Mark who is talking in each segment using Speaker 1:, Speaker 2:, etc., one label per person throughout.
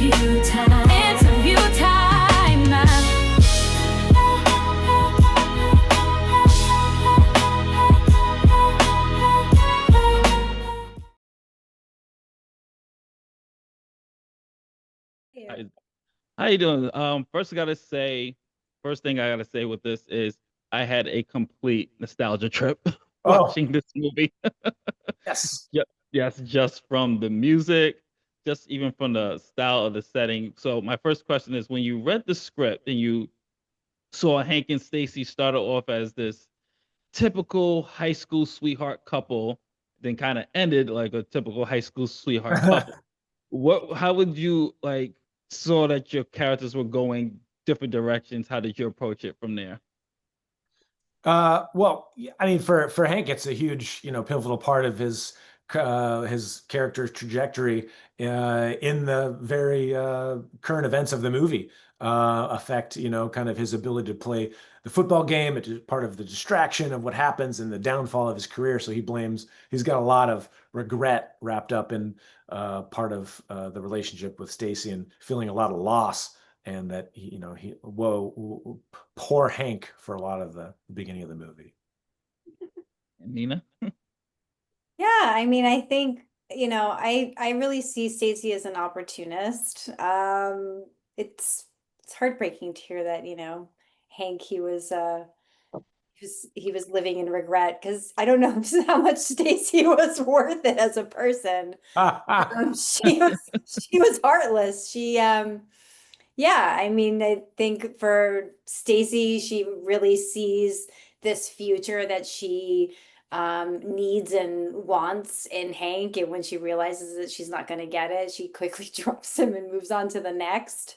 Speaker 1: Interview time. Interview time.
Speaker 2: Hi, how you doing? First thing I gotta say with this is I had a complete nostalgia trip
Speaker 3: Oh,
Speaker 2: watching this movie.
Speaker 3: yes.
Speaker 2: Yep. Yes, just from the music, just even from the style of the setting. So my first question is, when you read the script and you saw Hank and Stacy started off as this typical high school sweetheart couple, then kind of ended like a typical high school sweetheart couple. How would you like saw that your characters were going different directions? How did you approach it from there?
Speaker 3: Well, I mean, for Hank, it's a huge, pivotal part of his character's trajectory in the very current events of the movie. Affect, kind of his ability to play the football game. It is part of the distraction of what happens and the downfall of his career. So he's got a lot of regret wrapped up in part of the relationship with Stacy and feeling a lot of loss and that whoa, poor Hank for a lot of the beginning of the movie.
Speaker 2: Nina?
Speaker 4: Yeah, I mean, I think, I really see Stacey as an opportunist. It's heartbreaking to hear that, Hank he was living in regret because I don't know how much Stacey was worth it as a person. She was heartless. Yeah, I mean, I think for Stacy, she really sees this future that she needs and wants in Hank. And when she realizes that she's not going to get it, she quickly drops him and moves on to the next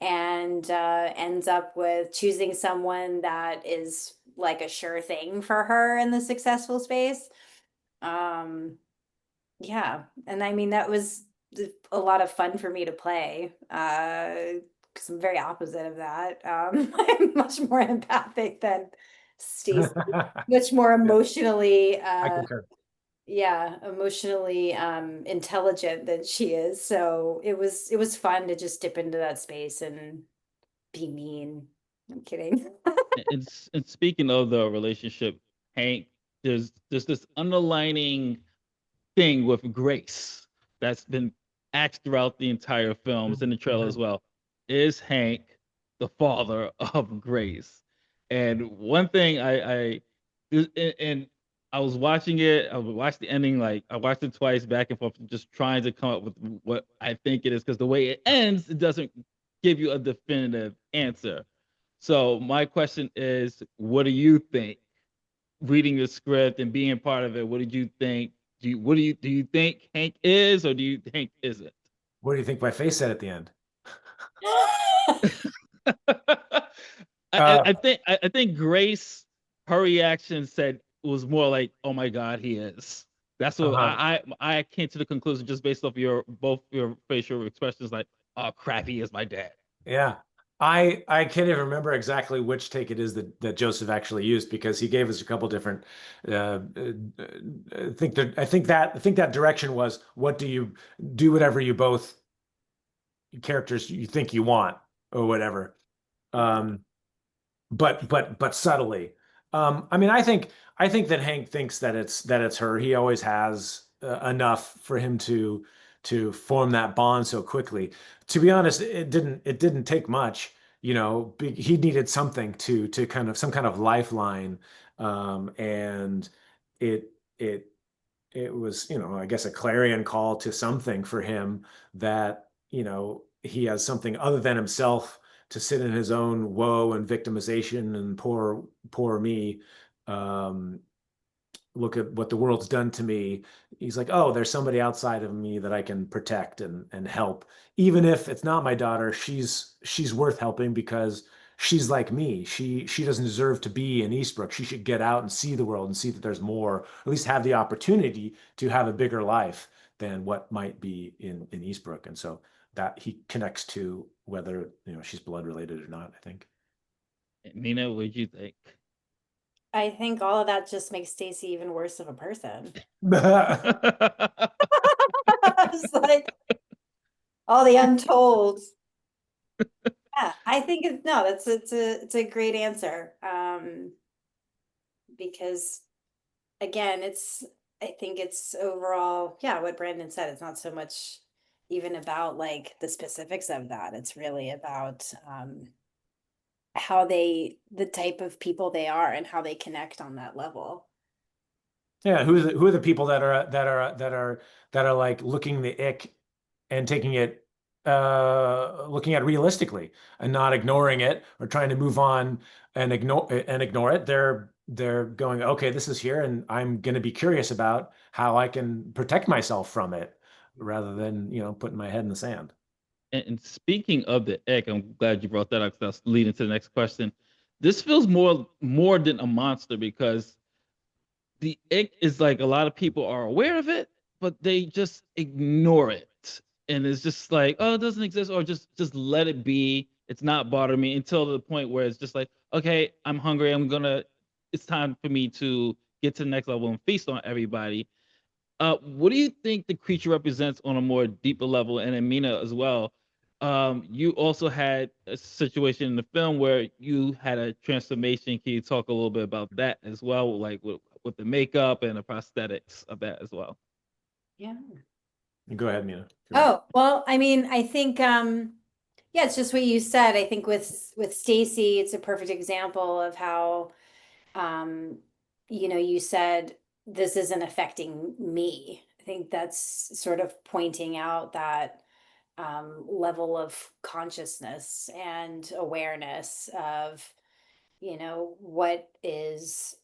Speaker 4: and ends up with choosing someone that is like a sure thing for her in the successful space. Um, yeah, and I mean, that was a lot of fun for me to play. Because I'm very opposite of that. I'm much more empathic than Stacey, much more
Speaker 3: Yeah,
Speaker 4: emotionally,
Speaker 3: I concur.
Speaker 4: yeah, emotionally intelligent than she is. So it was fun to just dip into that space and be mean. I'm kidding.
Speaker 2: And speaking of the relationship, Hank, there's this underlining thing with Grace that's been axed throughout the entire film. It's in the trailer as
Speaker 3: Mhm.
Speaker 2: well. Is Hank the father of Grace? And one thing and I was watching it. I watched the ending. Like I watched it twice, back and forth, just trying to come up with what I think it is. Because the way it ends, it doesn't give you a definitive answer. So my question is, what do you think? Reading the script and being part of it, what did you think? Do you think Hank is, or do you think isn't?
Speaker 3: What do you think my face said at the end? Uh,
Speaker 2: I think Grace, her reaction said it was more like, "Oh my God, he is." That's what
Speaker 3: uh-huh.
Speaker 2: I came to the conclusion just based off your both your facial expressions, like, "Oh crap, he is my dad."
Speaker 3: Yeah. I can't even remember exactly which take it is that Joseph actually used because he gave us a couple different I think that direction was what do you do whatever you both characters you think you want or whatever. Um but subtly. I mean, I think that Hank thinks that it's her. He always has enough for him to form that bond so quickly. To be honest, it didn't take much. He needed something to kind of some kind of lifeline, and it it it was, I guess a clarion call to something for him that, he has something other than himself to sit in his own woe and victimization and poor me. Um, Look at what the world's done to me. He's like, oh, there's somebody outside of me that I can protect and help. Even if it's not my daughter, she's worth helping because she's like me. She doesn't deserve to be in Eastbrook. She should get out and see the world and see that there's more, or at least have the opportunity to have a bigger life than what might be in Eastbrook. And so that he connects to whether, she's blood related or not, I think.
Speaker 2: Nina, what did you think?
Speaker 4: I think all of that just makes Stacey even worse of a person.
Speaker 3: I
Speaker 4: It's like All the untold. Yeah, I think no, it's a great answer. Because again, I think it's overall, yeah, what Brandon said, it's not so much even about like the specifics of that. It's really about how the type of people they are and how they connect on that level.
Speaker 3: Yeah, who are the people that are like looking the ick and taking it looking at realistically and not ignoring it or trying to move on and ignore it. They're going, okay, this is here and I'm going to be curious about how I can protect myself from it rather than, putting my head in the sand.
Speaker 2: And speaking of the egg, I'm glad you brought that up because that's leading to the next question. This feels more than a monster because the ick is like a lot of people are aware of it, but they just ignore it. And it's just like, oh, it doesn't exist, or just let it be. It's not bothering me until the point where it's just like, okay, I'm hungry. It's time for me to get to the next level and feast on everybody. What do you think the creature represents on a more deeper level, and in Mena as well? You also had a situation in the film where you had a transformation. Can you talk a little bit about that as well, like with the makeup and the prosthetics of that as well?
Speaker 4: Yeah.
Speaker 3: Go ahead, Mina.
Speaker 4: Oh, well, I mean, I think yeah, it's just what you said. I think with Staci, it's a perfect example of how you said this isn't affecting me. I think that's sort of pointing out that level of consciousness and awareness of, what is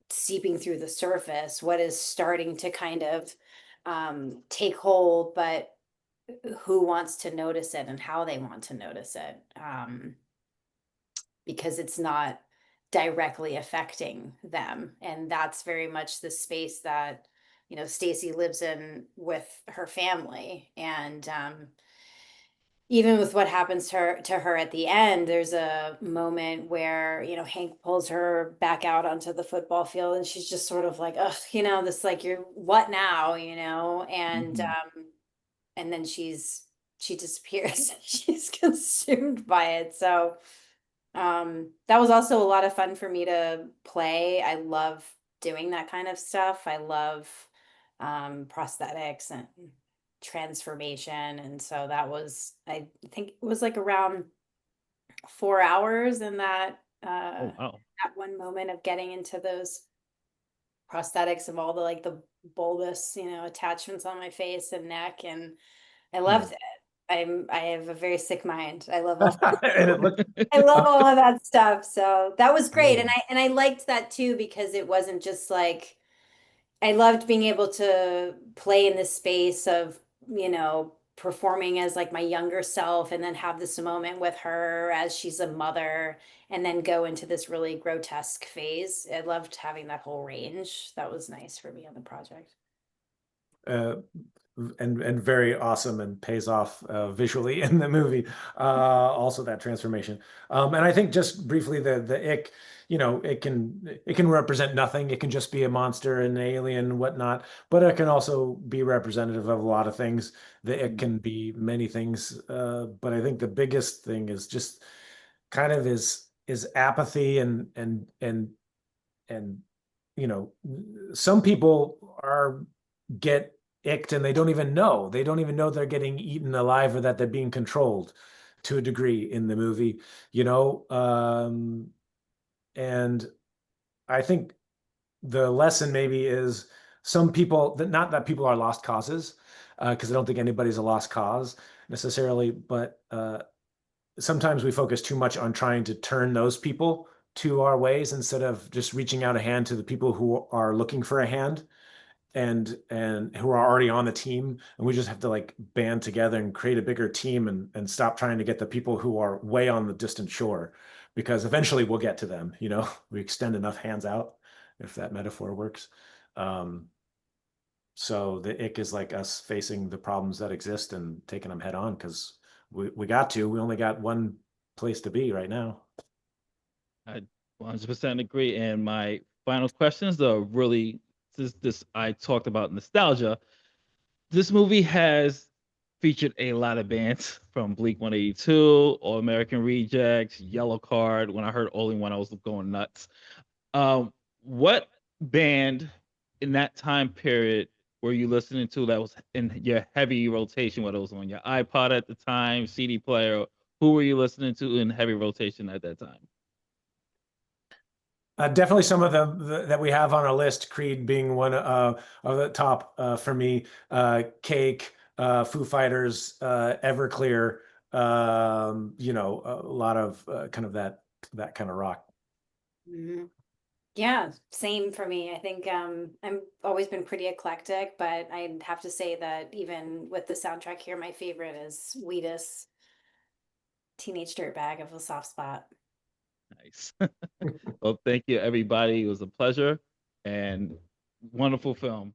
Speaker 4: seeping through the surface, what is starting to kind of take hold, but who wants to notice it and how they want to notice it. Because it's not directly affecting them. And that's very much the space that, Staci lives in with her family. And even with what happens to her at the end, there's a moment where, Hank pulls her back out onto the football field and she's just sort of like, ugh, this like you're what now, and and then she disappears. She's consumed by it. So that was also a lot of fun for me to play. I love doing that kind of stuff. I love prosthetics and transformation. And so that was, I think it was like around 4 hours in
Speaker 2: Oh wow.
Speaker 4: that one moment of getting into those prosthetics of all the like the bulbous, attachments on my face and neck. And I loved it. I have a very sick mind. I love all
Speaker 3: And it looked
Speaker 4: I love all of that stuff. So that was great. And
Speaker 3: amazing.
Speaker 4: I liked that too because it wasn't just like I loved being able to play in this space of, performing as like my younger self and then have this moment with her as she's a mother and then go into this really grotesque phase. I loved having that whole range. That was nice for me on the project.
Speaker 3: uh, and very awesome and pays off visually in the movie. Also that transformation. And I think just briefly the ick, it can represent nothing. It can just be a monster, an alien, whatnot. But it can also be representative of a lot of things. The ick can be many things. But I think the biggest thing is just kind of is apathy and some people get icked and they don't even know. They don't even know they're getting eaten alive or that they're being controlled to a degree in the movie, you know. And I think the lesson maybe is some people that not that people are lost causes, because I don't think anybody's a lost cause necessarily, but sometimes we focus too much on trying to turn those people to our ways instead of just reaching out a hand to the people who are looking for a hand and who are already on the team, and we just have to like band together and create a bigger team and stop trying to get the people who are way on the distant shore, because eventually we'll get to them. We extend enough hands out, if that metaphor works. So the ick is like us facing the problems that exist and taking them head on, because we only got one place to be right now.
Speaker 2: I 100% agree. And my final questions are really this I talked about nostalgia. This movie has featured a lot of bands from Bleak 182, All American Rejects, Yellow Card. When I heard Only One, I was going nuts. What band in that time period were you listening to that was in your heavy rotation, whether it was on your iPod at the time, CD player? Who were you listening to in heavy rotation at that time?
Speaker 3: Definitely some of them that we have on our list, Creed being one of the top for me. Cake, Foo Fighters, Everclear, you know, a lot of kind of that kind of rock.
Speaker 4: Mhm. Yeah, same for me. I think I'm always been pretty eclectic, but I'd have to say that even with the soundtrack here, my favorite is Wheatus, Teenage Dirtbag of a Soft Spot.
Speaker 2: Nice. Well, thank you, everybody. It was a pleasure and wonderful film.